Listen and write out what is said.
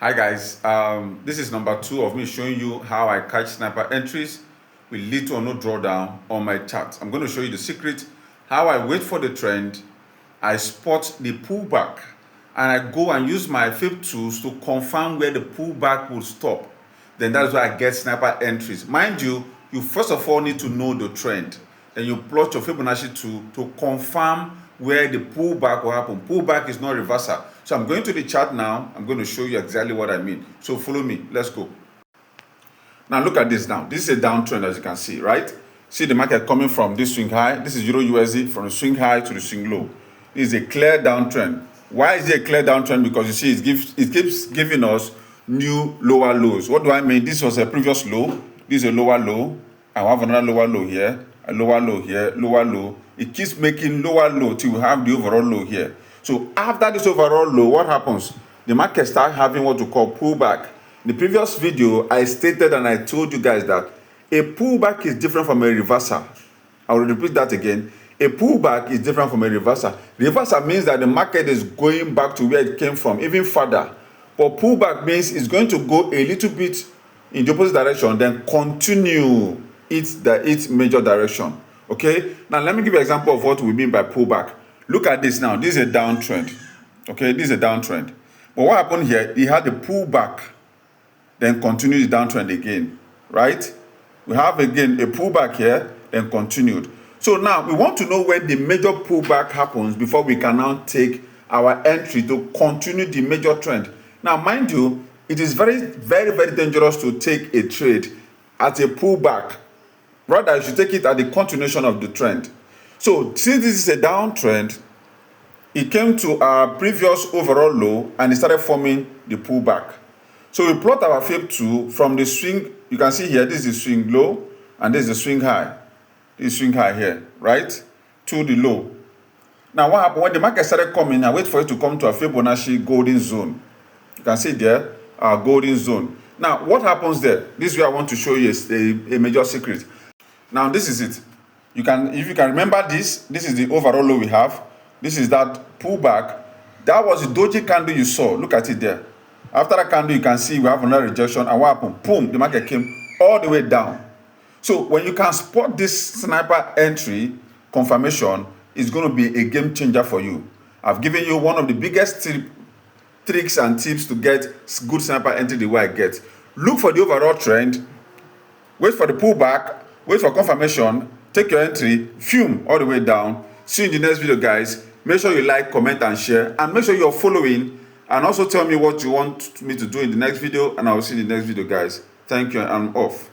Hi guys, this is number 2 of me showing you how I catch sniper entries with little or no drawdown on my chart. I'm going to show you the secret, how I wait for the trend, I spot the pullback, and I go and use my flip tools to confirm where the pullback will stop. Then that's where I get sniper entries. Mind you, you first of all need to know the trend. Then you plot your Fibonacci tool to confirm where the pullback will happen. Pullback is not reversal. So I'm going to the chart now. I'm going to show you exactly what I mean. So follow me. Let's go. Now look at this now. This is a downtrend, as you can see, right? See the market coming from this swing high. This is Euro USD from the swing high to the swing low. This is a clear downtrend. Why is it a clear downtrend? Because you see it keeps giving us new lower lows. What do I mean? This was a previous low. This is a lower low. I have another lower low here, a lower low here, lower low. It keeps making lower low till we have the overall low here. So after this overall low, what happens? The market starts having what we call pullback. In the previous video, I stated and I told you guys that a pullback is different from a reversal. I will repeat that again. A pullback is different from a reversal. Reversal means that the market is going back to where it came from, even further. But pullback means it's going to go a little bit in the opposite direction, then continue its major direction. Okay? Now let me give you an example of what we mean by pullback. Look at this now. This is a downtrend. Okay, this is a downtrend. But what happened here? It had a pullback, then continued the downtrend again. Right? We have again a pullback here, then continued. So now we want to know when the major pullback happens before we can now take our entry to continue the major trend. Now, mind you, it is very, very, very dangerous to take a trade at a pullback. Rather, you should take it at the continuation of the trend. So, since this is a downtrend, it came to our previous overall low and it started forming the pullback. So, we plot our flip tool from the swing. You can see here, this is the swing low and this is the swing high. This swing high here, right? To the low. Now, what happened? When the market started coming, I wait for it to come to a Fibonacci golden zone. You can see there, our golden zone. Now, what happens there? This is where I want to show you a major secret. Now, this is it. If you can remember this is the overall low we have. This is that pullback. That was the doji candle you saw. Look at it there. After that candle, you can see we have another rejection. And what happened? Boom, the market came all the way down. So when you can spot this sniper entry confirmation, it's going to be a game changer for you. I've given you one of the biggest tricks and tips to get good sniper entry the way I get. Look for the overall trend, wait for the pullback, wait for confirmation, take your entry, fume all the way down. See you in the next video, guys. Make sure you like, comment, and share, and make sure you're following, and also tell me what you want me to do in the next video, and I will see you in the next video, guys. Thank you, and I'm off.